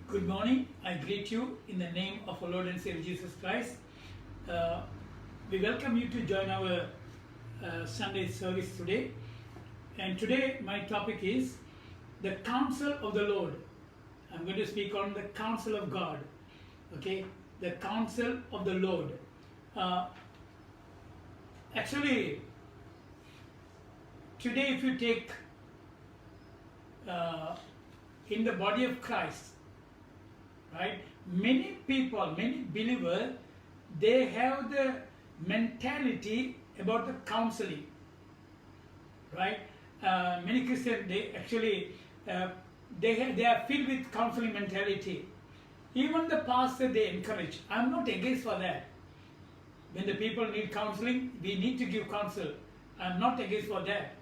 Good morning. I greet you in the name of our Lord and Savior Jesus Christ. Uh, we welcome you to join our Sunday service today. And today my topic is the counsel of the Lord. I'm going to speak on the counsel of God. Okay, the counsel of the Lord. Actually, today if you take in the body of Christ, right, many people, many believers, they have the mentality about the counseling, right? Many Christians, they actually they are filled with counseling mentality. Even the pastor, they encourage. I'm not against for that. When the people need counseling, we need to give counsel. I'm not against for that.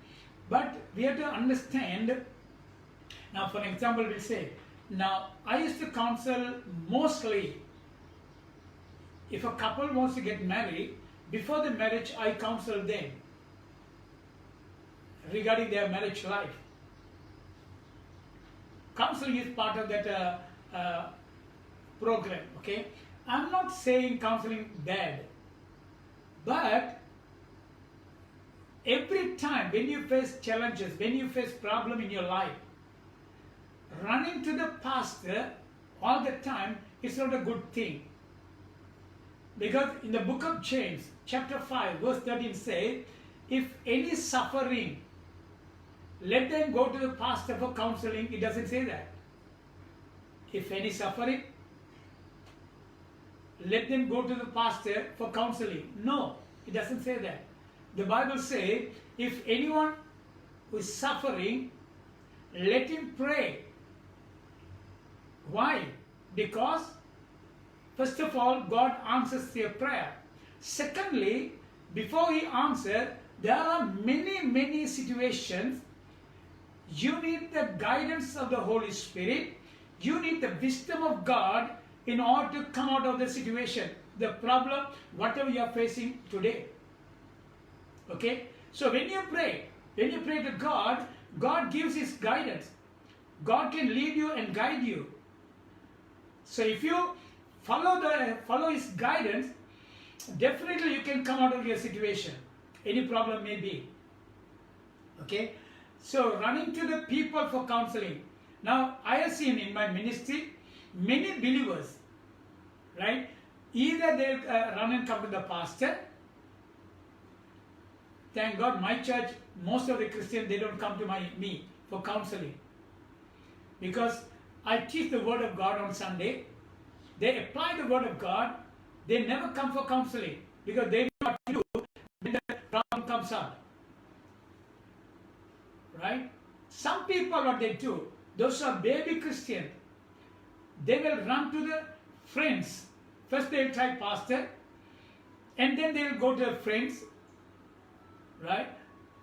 But we have to understand. Now, for example, we'll say, now I used to counsel mostly if a couple wants to get married, before the marriage I counsel them regarding their marriage life. Counseling is part of that program, okay? I'm not saying counseling bad, but every time when you face challenges, when you face problem in your life, running to the pastor all the time is not a good thing. Because in the book of James, chapter 5, verse 13 says, if any suffering, let them go to the pastor for counseling. It doesn't say that. If any suffering, let them go to the pastor for counseling. No, it doesn't say that. The Bible says, if anyone who is suffering, let him pray. Why? Because, first of all, God answers your prayer. Secondly, before He answers, there are many situations. You need the guidance of the Holy Spirit. You need the wisdom of God in order to come out of the situation, the problem, whatever you are facing today. Okay? So when you pray to God, God gives His guidance. God can lead you and guide you. So if you follow His guidance, definitely you can come out of your situation, any problem may be. Okay? So running to the people for counseling. Now I have seen in my ministry many believers, right? Either they run and come to the pastor. Thank God my church, most of the Christians, they don't come to me for counseling. Because I teach the word of God on Sunday. They apply the word of God. They never come for counseling because they know what to do when the problem comes up. Right? Some people, what they do, those are baby Christians, they will run to the friends. First they will try pastor, and then they will go to the friends. Right?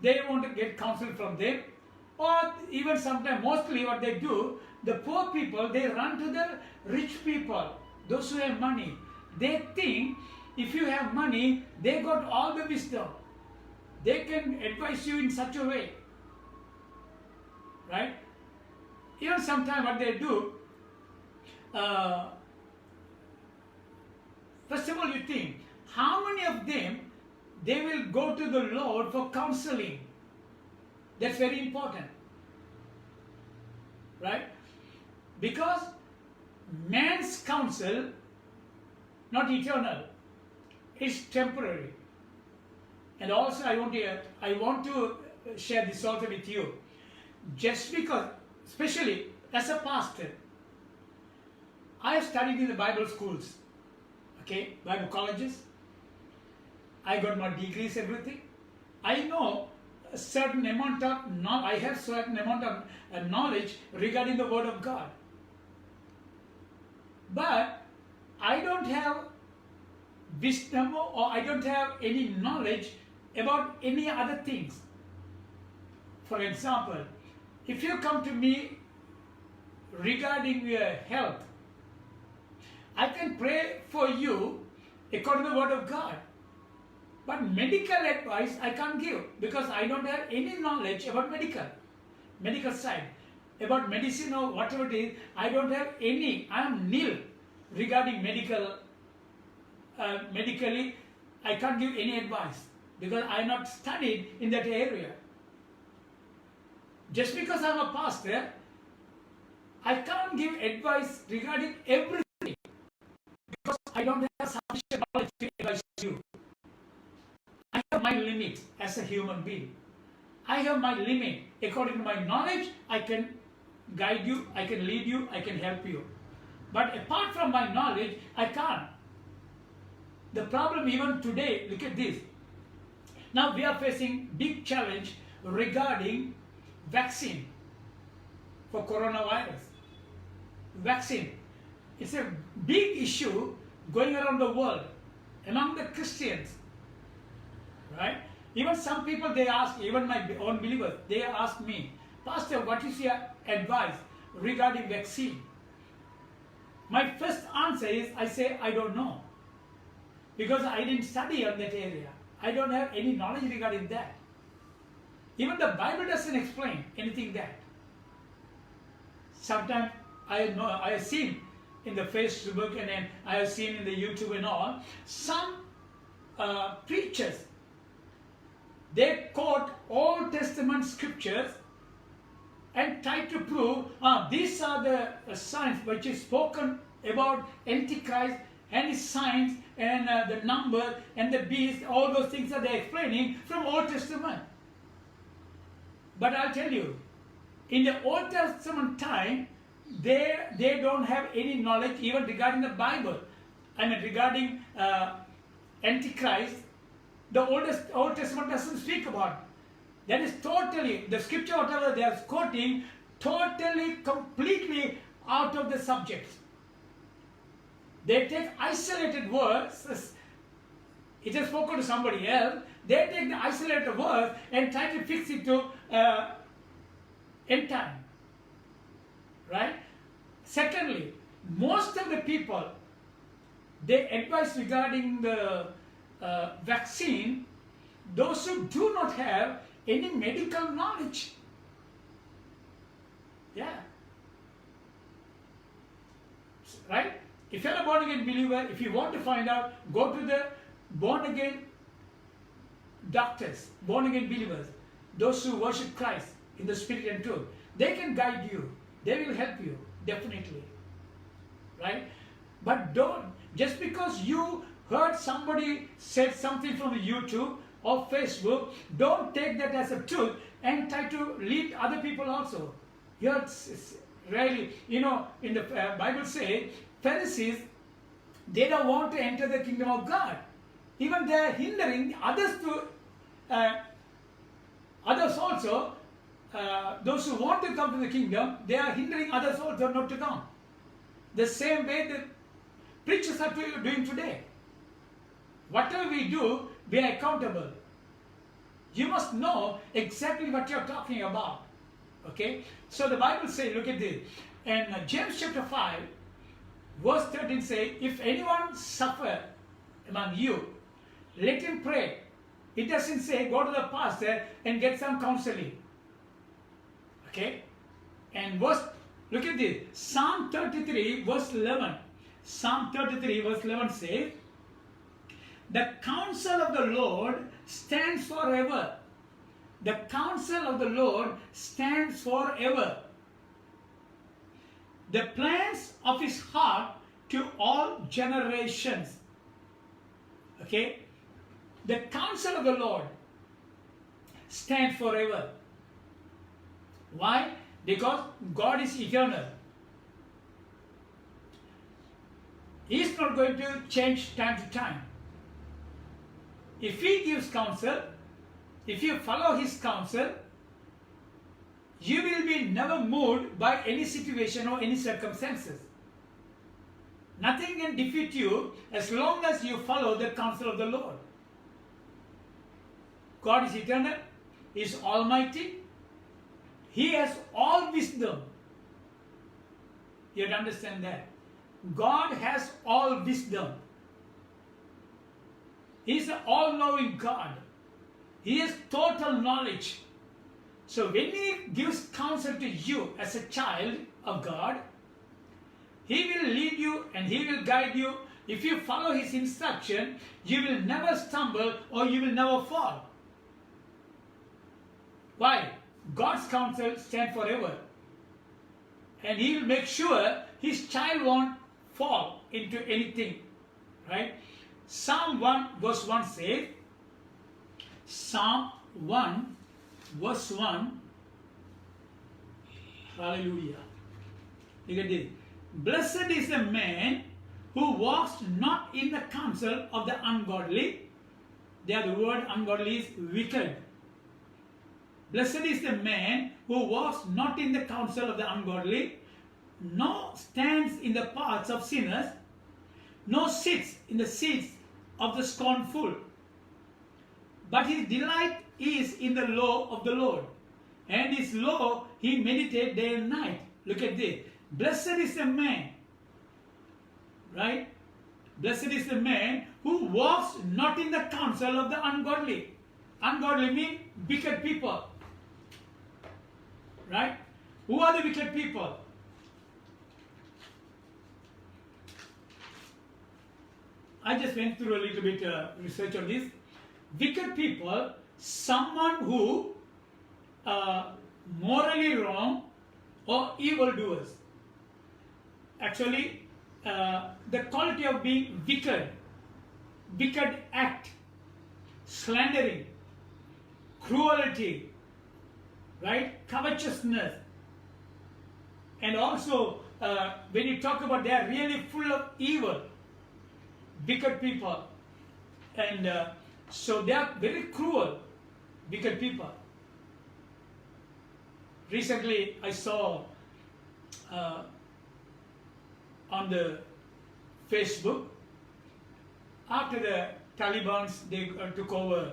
They want to get counsel from them. Or even sometimes, mostly what they do, the poor people, they run to the rich people, those who have money. They think if you have money, they got all the wisdom. They can advise you in such a way. Right? Even sometimes what they do, first of all you think, how many of them, they will go to the Lord for counseling? That's very important. Right? Because man's counsel, not eternal, is temporary. And also I want to share this also with you. Just because, especially as a pastor, I have studied in the Bible schools, okay, Bible colleges. I got my degrees, everything. I know a certain amount of I have certain amount of knowledge regarding the Word of God. But I don't have wisdom or I don't have any knowledge about any other things. For example, if you come to me regarding your health, I can pray for you according to the Word of God. But medical advice I can't give because I don't have any knowledge about medical side. about medicine or whatever it is, I don't have any, I am nil regarding medically, I can't give any advice because I not studied in that area. Just because I am a pastor, I can't give advice regarding everything because I don't have sufficient knowledge to advise you. I have my limit as a human being. I have my limit. According to my knowledge, I can guide you, I can lead you, I can help you. But apart from my knowledge, I can't. The problem even today, look at this. Now we are facing big challenge regarding vaccine for coronavirus. Vaccine. It's a big issue going around the world among the Christians. Right? Even some people, they ask, even my own believers, they ask me, Pastor, what is your advice regarding vaccine? My first answer is, I say, I don't know. Because I didn't study on that area. I don't have any knowledge regarding that. Even the Bible doesn't explain anything that. Sometimes I have seen in the Facebook and then I have seen in the YouTube and all, some preachers, they quote Old Testament scriptures and try to prove these are the signs which is spoken about Antichrist and his signs and the number and the beast, all those things are they explaining from Old Testament. But I'll tell you, in the Old Testament time, they don't have any knowledge even regarding the Bible. I mean regarding Antichrist, the Old Testament doesn't speak about. That is totally, the scripture whatever they are quoting, totally, completely out of the subject. They take isolated words, it is spoken to somebody else, they take the isolated words and try to fix it to end time. Right? Secondly, most of the people, they advise regarding the vaccine, those who do not have any medical knowledge. Yeah. Right? If you are a born again believer, if you want to find out, go to the born again doctors, born again believers, those who worship Christ in the spirit and truth. They can guide you. They will help you, definitely. Right? But don't, just because you heard somebody said something from the YouTube or Facebook, don't take that as a truth and try to lead other people also. You're really, you know, in the Bible says, Pharisees, they don't want to enter the kingdom of God. Even they are hindering others to, others also, those who want to come to the kingdom, they are hindering others also not to come. The same way the preachers are doing today. Whatever we do, we are accountable. You must know exactly what you are talking about. Okay? So the Bible says, look at this. In James chapter 5, verse 13 says, if anyone suffer among you, let him pray. It doesn't say go to the pastor and get some counseling. Okay? And verse, look at this. Psalm 33 verse 11. Psalm 33 verse 11 says, the counsel of the Lord stands forever. The counsel of the Lord stands forever. The plans of his heart to all generations. Okay? The counsel of the Lord stands forever. Why? Because God is eternal. He is not going to change time to time. If he gives counsel, if you follow his counsel, you will be never moved by any situation or any circumstances. Nothing can defeat you as long as you follow the counsel of the Lord. God is eternal, He is almighty, He has all wisdom. You have to understand that. God has all wisdom. He is an all-knowing God. He has total knowledge. So when He gives counsel to you as a child of God, He will lead you and He will guide you. If you follow His instruction, you will never stumble or you will never fall. Why? God's counsel stands forever. And He will make sure His child won't fall into anything. Right? Psalm 1 verse 1 says, Psalm 1 verse 1, hallelujah. Look at this. Blessed is the man who walks not in the counsel of the ungodly. There the word ungodly is wicked. Blessed is the man who walks not in the counsel of the ungodly, nor stands in the paths of sinners, nor sits in the seats of the scornful. But his delight is in the law of the Lord, and his law he meditates day and night. Look at this. Blessed is the man, right? Blessed is the man who walks not in the counsel of the ungodly. Ungodly means wicked people. Right? Who are the wicked people? I just went through a little bit research on this. Wicked people, someone who morally wrong or evildoers. Actually, the quality of being wicked act, slandering, cruelty, right, covetousness, and also when you talk about they are really full of evil, wicked people, and so they are very cruel, wicked people. Recently, I saw on the Facebook, after the Taliban they took over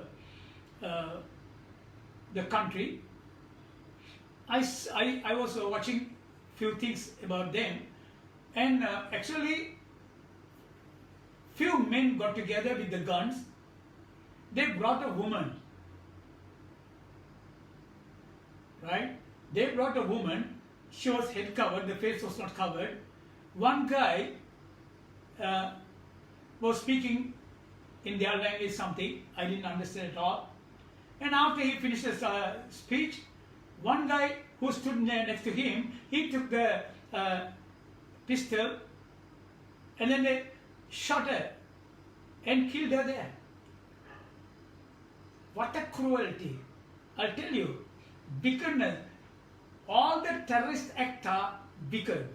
the country, I was watching few things about them, and actually few men got together with the guns. They brought a woman, right? They brought a woman. She was head covered, the face was not covered. One guy was speaking in their language something I didn't understand at all. And after he finished his speech, one guy who stood next to him, he took the pistol and then they shot her and killed her there. What a cruelty! I'll tell you, wickedness. All the terrorist acts are wicked.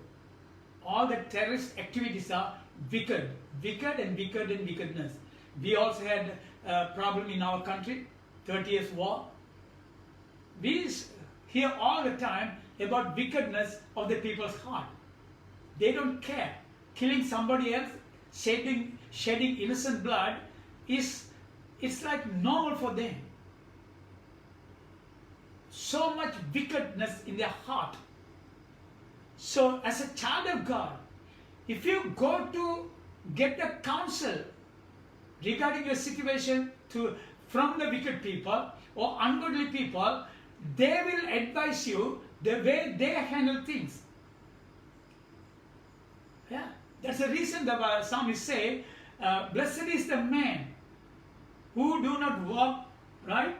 All the terrorist activities are wicked, and wickedness. We also had a problem in our country, 30 years war. We hear all the time about wickedness of the people's heart. They don't care. Killing somebody else, shedding innocent blood it's like normal for them. So much wickedness in their heart. So as a child of God, if you go to get the counsel regarding your situation from the wicked people or ungodly people, they will advise you the way they handle things. Yeah, that's the reason the psalmist say, blessed is the man who do not walk, right?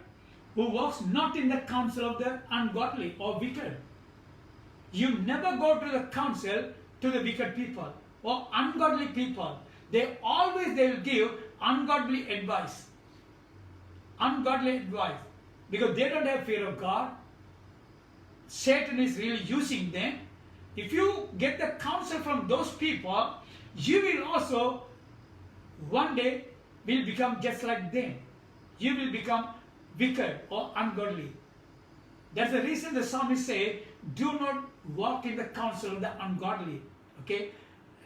Who walks not in the counsel of the ungodly or wicked. You never go to the counsel to the wicked people or ungodly people. They will give ungodly advice. Ungodly advice. Because they don't have fear of God. Satan is really using them. If you get the counsel from those people, you will also one day will become just like them. You will become wicked or ungodly. That's the reason the psalmist say, do not walk in the counsel of the ungodly. Okay?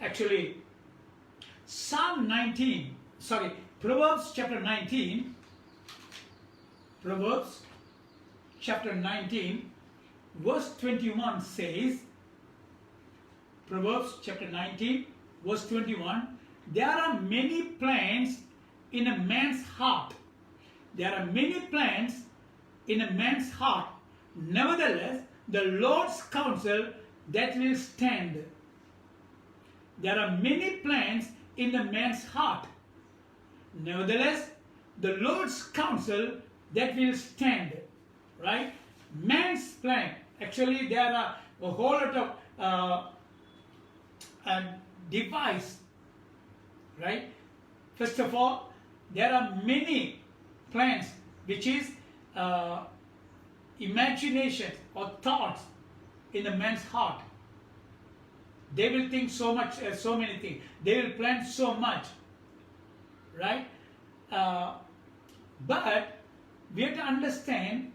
Actually, Proverbs chapter 19, verse 21 says, Proverbs chapter 19, verse 21, there are many plans in a man's heart. There are many plans in a man's heart, Nevertheless, the Lord's counsel that will stand. There are many plans in the man's heart. Nevertheless, the Lord's counsel that will stand. Right? Man's plan. Actually, there are a whole lot of device. Right? First of all, there are many plans which is imagination or thoughts in the man's heart. They will think so much, so many things. They will plan so much, right? But we have to understand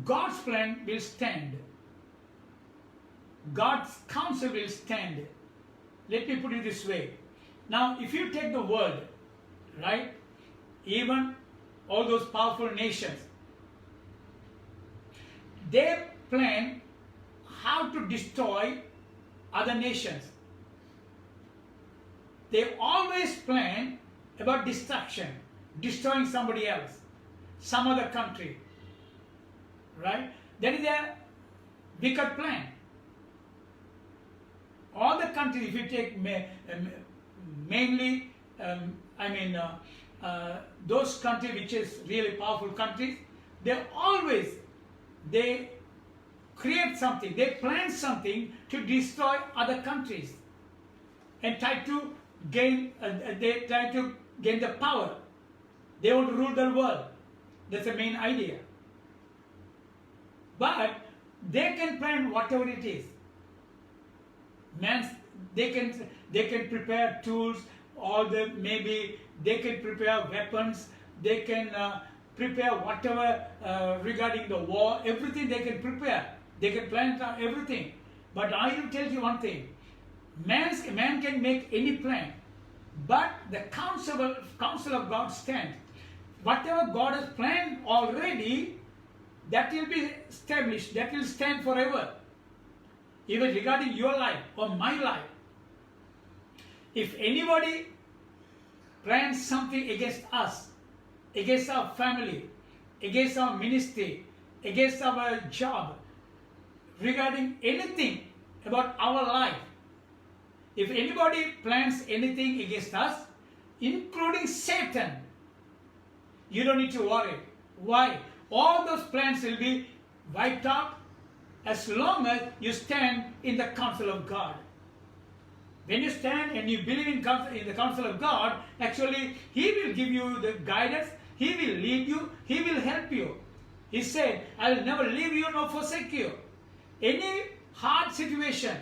God's plan will stand. God's counsel will stand. Let me put it this way. Now, if you take the world, right? Even all those powerful nations, they plan how to destroy other nations. They always plan about destruction, destroying somebody else, some other country. Right? That is a wicked plan. All the countries, if you take mainly, those countries which is really powerful countries, they create something, they plan something to destroy other countries and try to gain the power. They want to rule the world. That's the main idea. But they can plan whatever it is. They can prepare tools, maybe they can prepare weapons, they can prepare whatever regarding the war, everything they can prepare. They can plan everything. But I will tell you one thing. Man can make any plan, but the counsel of God stands. Whatever God has planned already, that will be established, that will stand forever. Even regarding your life or my life. If anybody plans something against us, against our family, against our ministry, against our job, regarding anything about our life, if anybody plans anything against us, including Satan, you don't need to worry. Why? All those plans will be wiped out as long as you stand in the counsel of God. When you stand and you believe in the counsel of God, actually He will give you the guidance, He will lead you, He will help you. He said, I will never leave you nor forsake you. Any hard situation,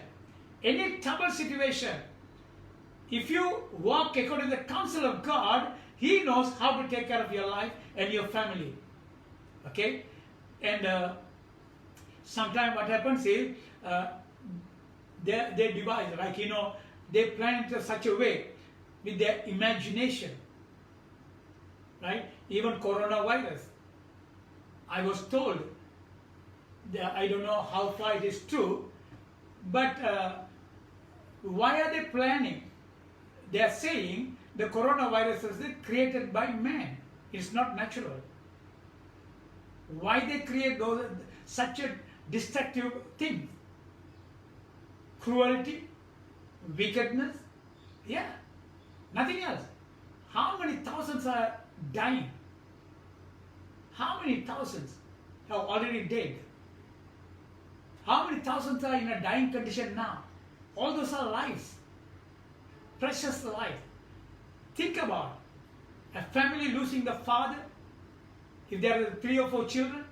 any trouble situation, if you walk according to the counsel of God, He knows how to take care of your life and your family. Okay? And sometimes what happens is, they devise, they plan it in such a way with their imagination. Right? Even coronavirus. I was told, I don't know how far it is true, but why are they planning? They are saying the coronavirus is created by man. It's not natural. Why they create such a destructive thing? Cruelty, wickedness, yeah, nothing else. How many thousands are dying? How many thousands have already died? How many thousands are in a dying condition now? All those are lives, precious life. Think about a family losing the father, if there are 3 or 4 children.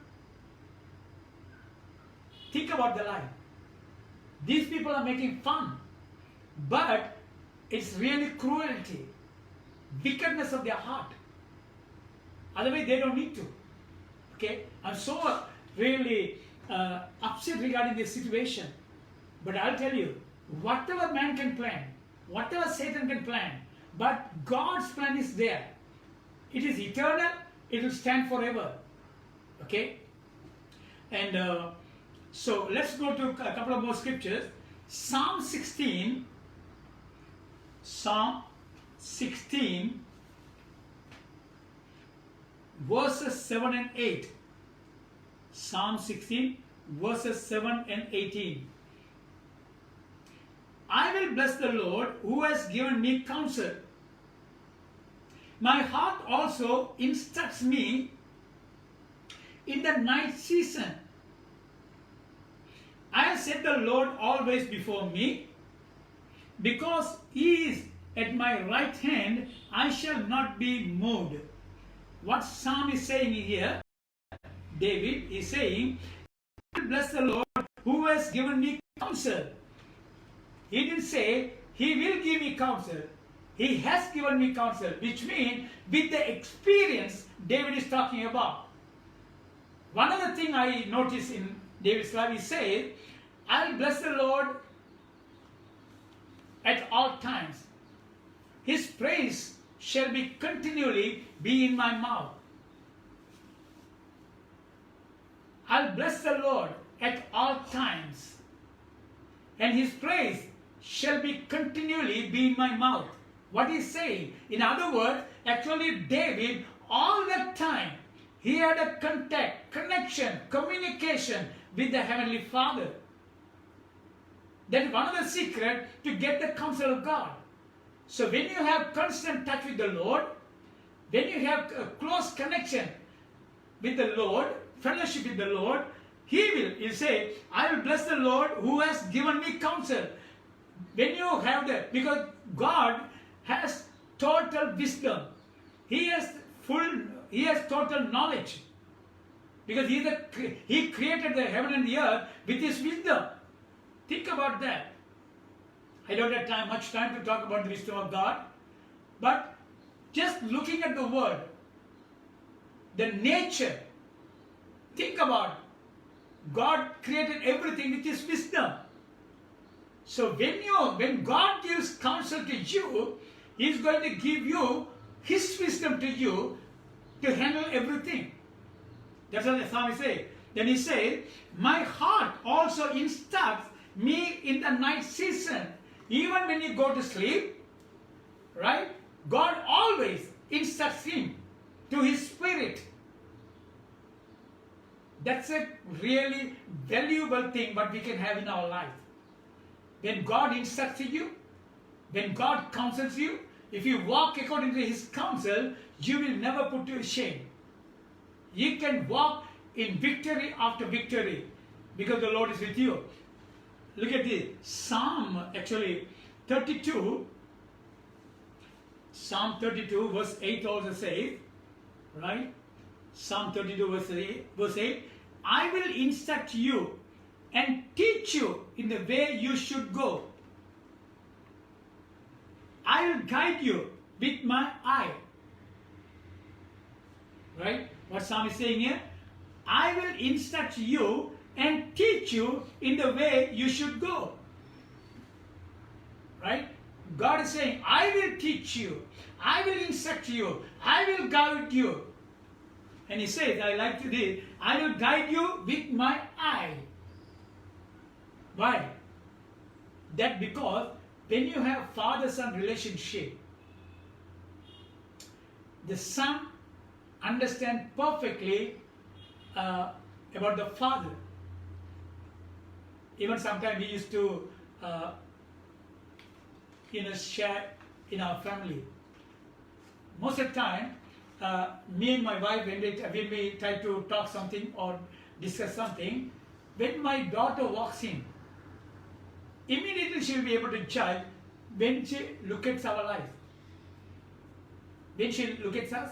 Think about the life. These people are making fun, but it's really cruelty, wickedness of their heart. Otherwise, they don't need to. Okay? I'm so really upset regarding this situation. But I'll tell you, whatever man can plan, whatever Satan can plan, but God's plan is there. It is eternal. It will stand forever. Okay? And so let's go to a couple of more scriptures. Psalm 16, verses 7 and 8. Psalm 16 verses 7 and 18. I will bless the Lord who has given me counsel. My heart also instructs me in the night season. I have set the Lord always before me. Because he is at my right hand, I shall not be moved. What Psalm is saying here, David is saying, bless the Lord who has given me counsel. He didn't say, he will give me counsel. He has given me counsel, which means with the experience David is talking about. One other thing I notice in David's life, he says, I will bless the Lord at all times. His praise shall be continually be in my mouth. I'll bless the Lord at all times, and his praise shall be continually be in my mouth. What he's saying, in other words, actually David, all that time, he had a connection, communication with the Heavenly Father. That is one of the secrets to get the counsel of God. So when you have constant touch with the Lord, when you have a close connection with the Lord, fellowship with the Lord, he'll say, I will bless the Lord who has given me counsel. When you have that, because God has total wisdom. He has total knowledge. Because he created the heaven and the earth with his wisdom. Think about that. I don't have much time to talk about the wisdom of God. But just looking at the word, the nature, think about God created everything with his wisdom. So when God gives counsel to you, he is going to give you his wisdom to you to handle everything. That's what the psalmist says. Then he says, my heart also instructs me in the night season. Even when you go to sleep, right? God always instructs him to his spirit. That's a really valuable thing what we can have in our life. When God instructs you, when God counsels you, if you walk according to his counsel, you will never put to shame. You can walk in victory after victory because the Lord is with you. Look at this. Psalm 32. Psalm 32 verse 8 also says, right? Psalm 32 verse 8, I will instruct you and teach you in the way you should go. I will guide you with my eye. Right? What Psalm is saying here? I will instruct you and teach you in the way you should go. Right? God is saying, I will teach you. I will instruct you. I will guide you. And he says, I like to read, I will guide you with my eye. Why? That because when you have father-son relationship, the son understands perfectly about the father. Even sometimes we used to share in our family. Most of the time, me and my wife, when we try to talk something or discuss something, when my daughter walks in, immediately she will be able to judge when she looks at our life. When she looks at us,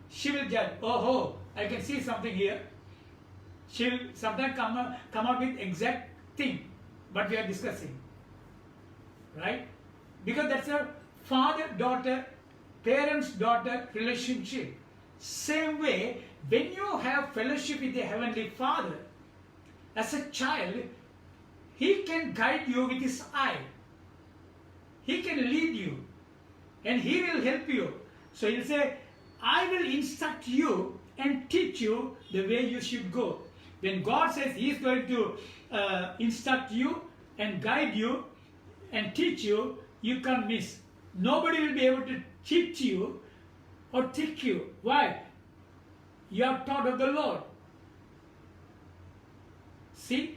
she will judge, oh, I can see something here. She will sometimes come up with exact thing what we are discussing. Right? Because that's a father-daughter, parents-daughter relationship. Same way, when you have fellowship with the Heavenly Father, as a child, he can guide you with his eye. He can lead you. And he will help you. So he'll say, I will instruct you and teach you the way you should go. When God says he is going to instruct you and guide you and teach you, you can't miss. Nobody will be able to cheat you or trick you. Why? You are taught of the Lord. See,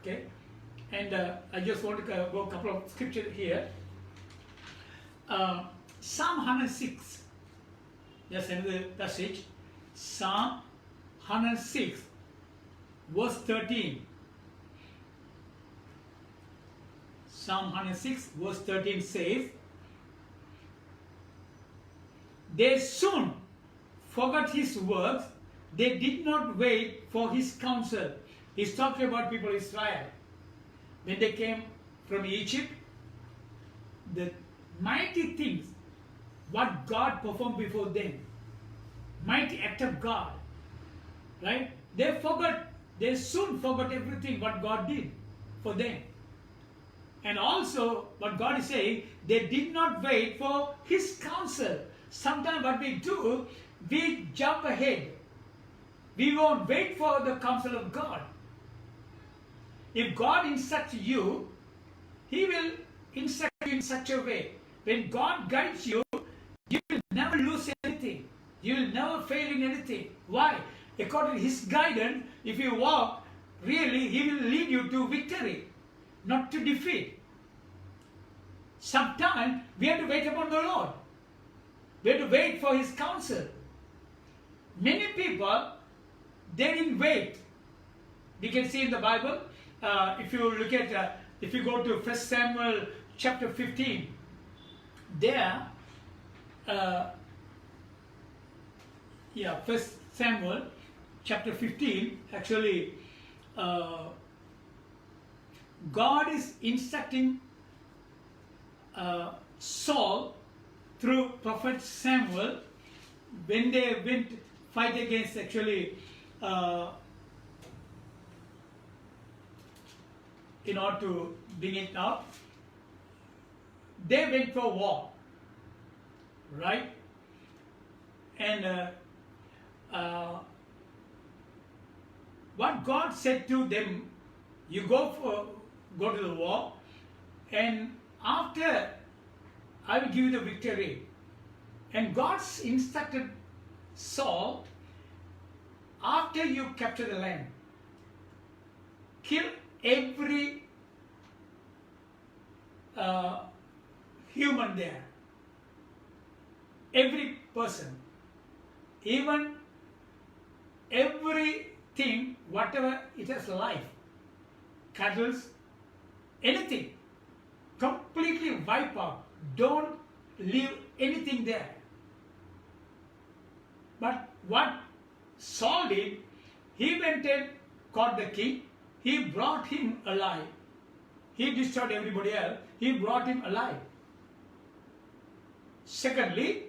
okay, and I just want to go a couple of scriptures here. Psalm 106, just another passage. Psalm 106, verse 13. Psalm 106, verse 13 says, they soon forgot his works, they did not wait for his counsel. He's talking about people of Israel. When they came from Egypt, the mighty things what God performed before them, mighty act of God, right? They soon forgot everything what God did for them. And also, what God is saying, they did not wait for his counsel. Sometimes what we do, we jump ahead. We won't wait for the counsel of God. If God instructs you, he will instruct you in such a way. When God guides you, you will never lose anything. You will never fail in anything. Why? According to his guidance, if you walk, really, he will lead you to victory, not to defeat. Sometimes we have to wait upon the Lord. We have to wait for his counsel. Many people, they didn't wait. We can see in the Bible, if you look at, if you go to 1 Samuel chapter 15, there, 1 Samuel chapter 15, actually, God is instructing Saul through prophet Samuel when they went fight against actually in order to bring it out, they went for war, right? And what God said to them, you go to the war, and after I will give you the victory. And God instructed Saul, after you capture the land, kill every human there, every person, even everything, whatever it has life, cattle, anything, completely wipe out. Don't leave anything there. But what Saul did, he went and caught the king, he brought him alive. He destroyed everybody else, he brought him alive. Secondly,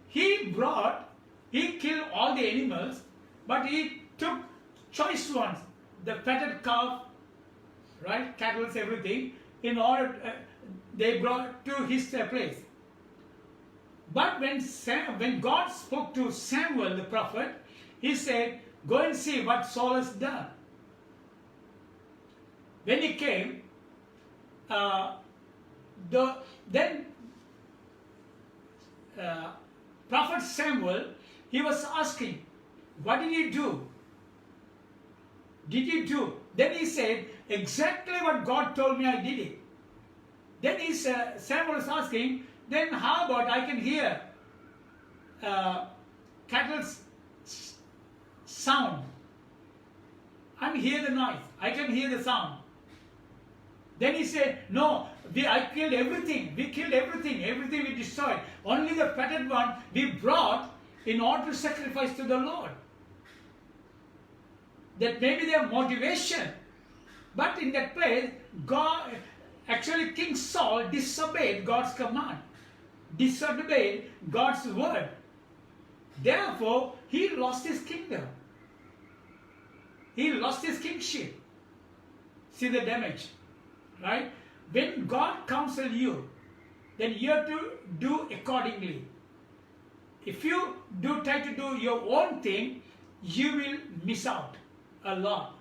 he killed all the animals, but he took choice ones, the fatted calf, right, cattle, everything, in order they brought to his place. But when God spoke to Samuel the prophet, he said, go and see what Saul has done. When he came, then prophet Samuel, he was asking, what did you do? Did you do? Then he said, exactly what God told me, I did it. Then Samuel was asking, then how about I can hear cattle's sound? I can hear the noise. I can hear the sound. Then he said, no, I killed everything. We killed everything. Everything we destroyed. Only the fatted one we brought in order to sacrifice to the Lord. That may be their motivation. But in that place, God, actually King Saul disobeyed God's command. Disobeyed God's word. Therefore, he lost his kingdom. He lost his kingship. See the damage, right? When God counsels you, then you have to do accordingly. If you try to do your own thing, you will miss out a lot.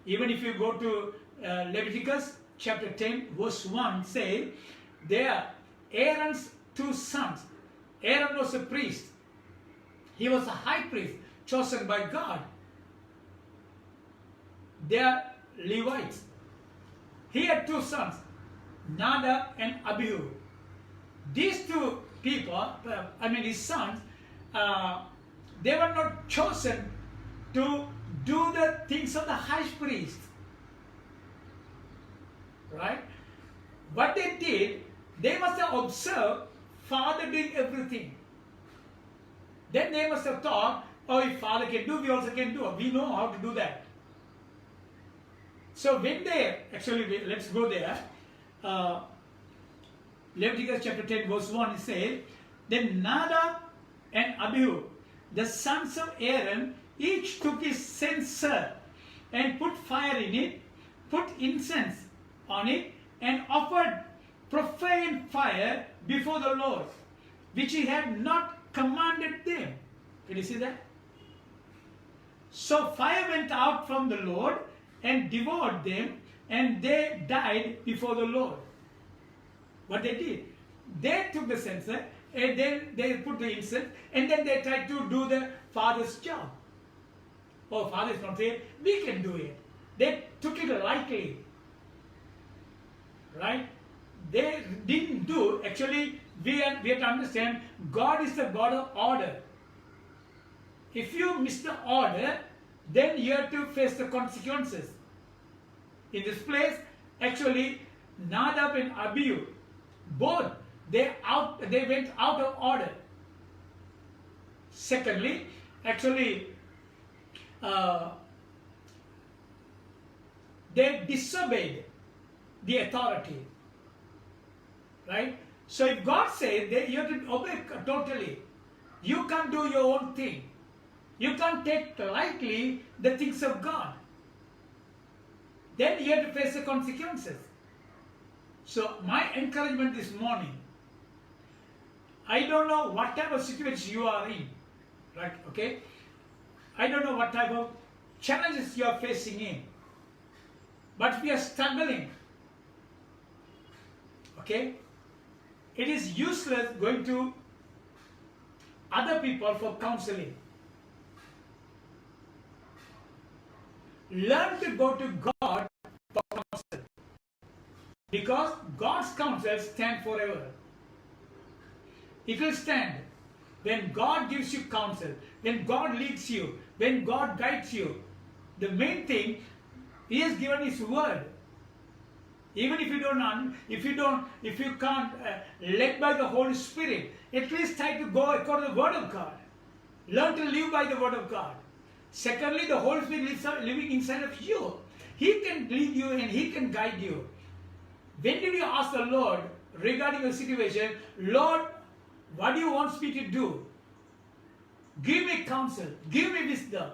Even if you go to Leviticus chapter 10 verse 1, say, there Aaron's two sons. Aaron was a priest. He was a high priest chosen by God. they are Levites. He had two sons, Nadab and Abihu. These two people, his sons, they were not chosen to do the things of the high priest. Right? What they did, they must have observed Father doing everything. Then they must have thought, oh, if Father can do, we also can do. We know how to do that. So when they, actually, let's go there. Leviticus chapter 10 verse 1, it says, then Nadab and Abihu, the sons of Aaron, each took his censer and put fire in it, put incense on it, and offered profane fire before the Lord, which he had not commanded them. Can you see that? So fire went out from the Lord and devoured them, and they died before the Lord. What they did, they took the censer and then they put the incense, and then they tried to do the Father's job. Oh, Father is not here, we can do it. They took it lightly. Right? They didn't do, actually, we have to understand, God is the God of order. If you miss the order, then you have to face the consequences. In this place, actually, Nadab and Abihu, both, they went out of order. Secondly, actually, they disobeyed the authority. Right? So if God says that you have to obey totally, you can't do your own thing. You can't take lightly the things of God. Then you have to face the consequences. So my encouragement this morning, I don't know what type of situation you are in, right? Okay? I don't know what type of challenges you are facing in, but we are struggling. Okay? It is useless going to other people for counseling. Learn to go to God for counsel, because God's counsel stands forever. It will stand. When God gives you counsel, when God leads you, when God guides you, the main thing, He has given His word. Even if you can't led by the Holy Spirit, at least try to go according to the Word of God. Learn to live by the Word of God. Secondly, the Holy Spirit lives living inside of you. He can lead you and He can guide you. When did you ask the Lord regarding your situation, Lord, what do you want me to do? Give me counsel, give me wisdom.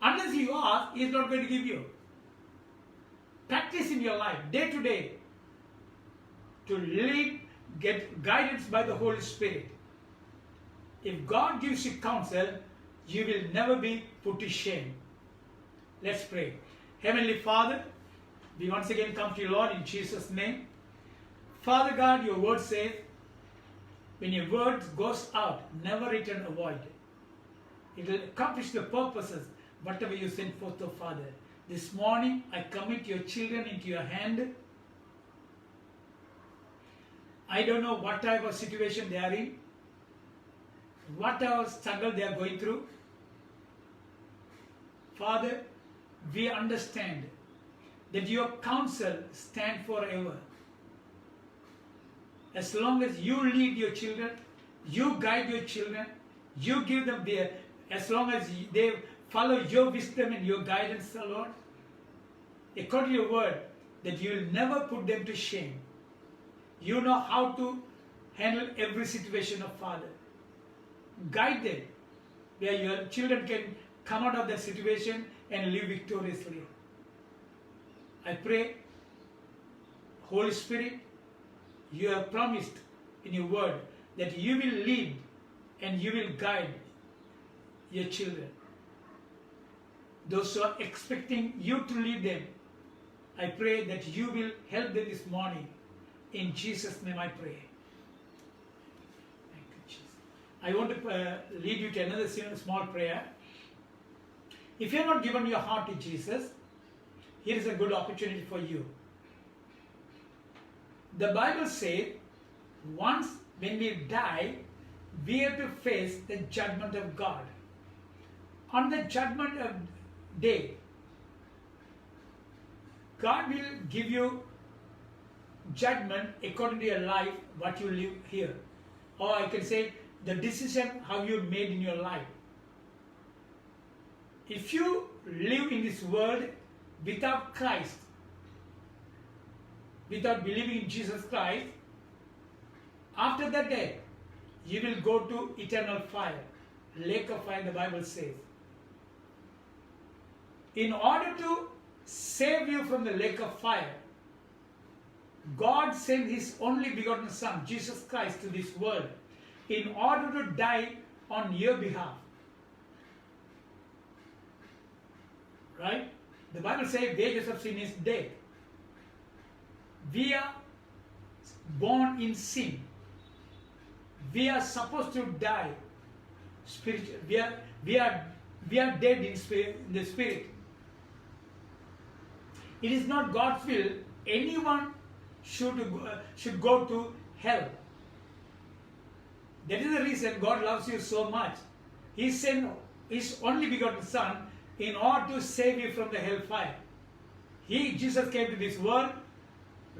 Unless you ask, He is not going to give you. Practice in your life, day to day, to lead, get guidance by the Holy Spirit. If God gives you counsel, you will never be put to shame. Let's pray. Heavenly Father, we once again come to you, Lord, in Jesus' name. Father God, your word says, when your word goes out, never return void. It will accomplish the purposes, whatever you send forth, O Father. This morning, I commit your children into your hand. I don't know what type of situation they are in, what type of struggle they are going through. Father, we understand that your counsel stands forever. As long as you lead your children, you guide your children, you give them their, as long as they follow your wisdom and your guidance, Lord, according to your word, that you will never put them to shame. You know how to handle every situation of Father. Guide them where your children can come out of that situation and live victoriously. I pray, Holy Spirit, you have promised in your word that you will lead and you will guide your children. Those who are expecting you to lead them, I pray that you will help them this morning. In Jesus' name I pray. Thank you, Jesus. I want to lead you to another small prayer. If you have not given your heart to Jesus, here is a good opportunity for you. The Bible says, once when we die, we have to face the judgment of God. On the judgment of day, God will give you judgment according to your life, what you live here. Or I can say, the decision how you made in your life. If you live in this world without Christ, without believing in Jesus Christ, after that day, you will go to eternal fire, lake of fire, the Bible says. In order to save you from the lake of fire, God sent His only begotten Son, Jesus Christ, to this world in order to die on your behalf. Right? The Bible says wages of sin is death. We are born in sin. We are supposed to die spiritually. We are dead in the spirit. It is not God's will anyone should go to hell. That is the reason God loves you so much. He sent His only begotten Son in order to save you from the hellfire. Jesus came to this world,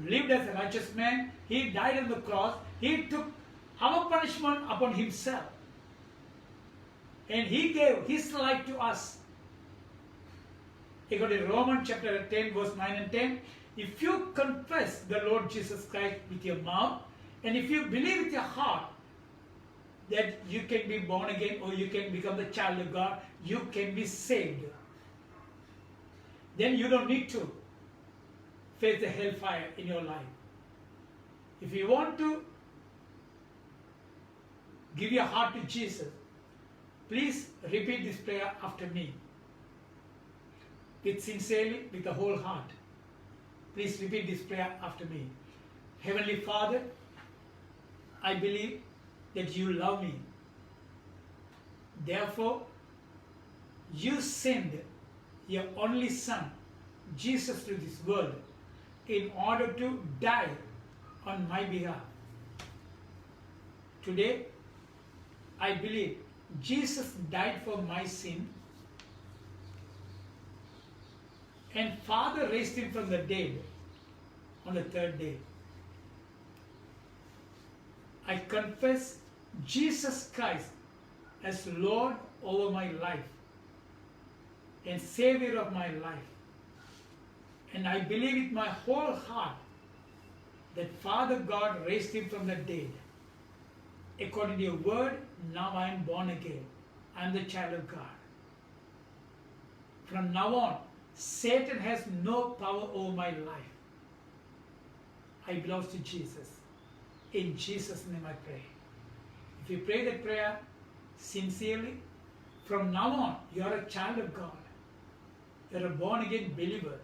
lived as a righteous man. He died on the cross. He took our punishment upon Himself. And He gave His life to us. According to Romans chapter 10, verse 9 and 10, if you confess the Lord Jesus Christ with your mouth, and if you believe with your heart that you can be born again or you can become the child of God, you can be saved. Then you don't need to face the hellfire in your life. If you want to give your heart to Jesus, please repeat this prayer after me. With sincerely, with the whole heart. Please repeat this prayer after me. Heavenly Father, I believe that you love me. Therefore, you sent your only Son, Jesus, to this world in order to die on my behalf. Today, I believe Jesus died for my sin, and Father raised Him from the dead on the third day. I confess Jesus Christ as Lord over my life and Savior of my life. And I believe with my whole heart that Father God raised Him from the dead. According to your word, now I am born again. I am the child of God. From now on, Satan has no power over my life. I belong to Jesus. In Jesus' name I pray. If you pray that prayer sincerely, from now on, you are a child of God. You are a born-again believer.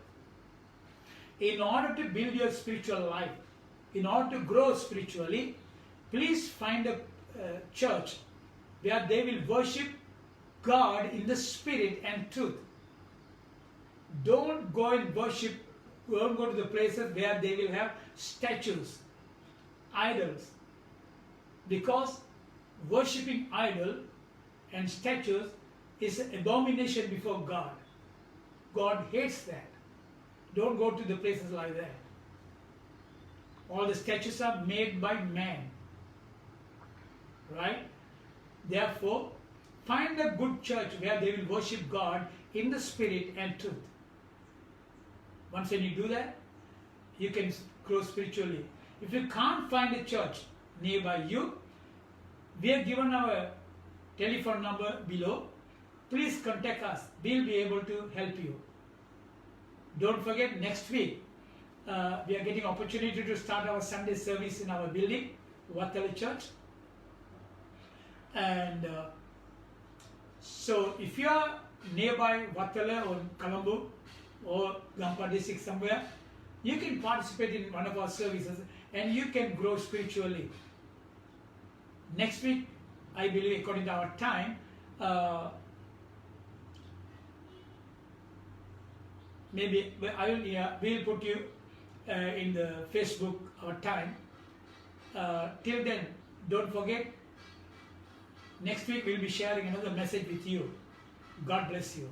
In order to build your spiritual life, in order to grow spiritually, please find a church where they will worship God in the spirit and truth. Don't go and worship, don't go to the places where they will have statues, idols. Because worshipping idol and statues is an abomination before God. God hates that. Don't go to the places like that. All the statues are made by man. Right? Therefore, find a good church where they will worship God in the spirit and truth. Once when you do that, you can grow spiritually. If you can't find a church nearby you, we have given our telephone number below. Please contact us. We'll be able to help you. Don't forget, next week, we are getting opportunity to start our Sunday service in our building, Vattala Church. And so if you are nearby Vattala or Colombo or Gampa district somewhere, you can participate in one of our services and you can grow spiritually. Next week, I believe according to our time, maybe we'll put you in the Facebook our time. Till then, don't forget, next week we'll be sharing another message with you. God bless you.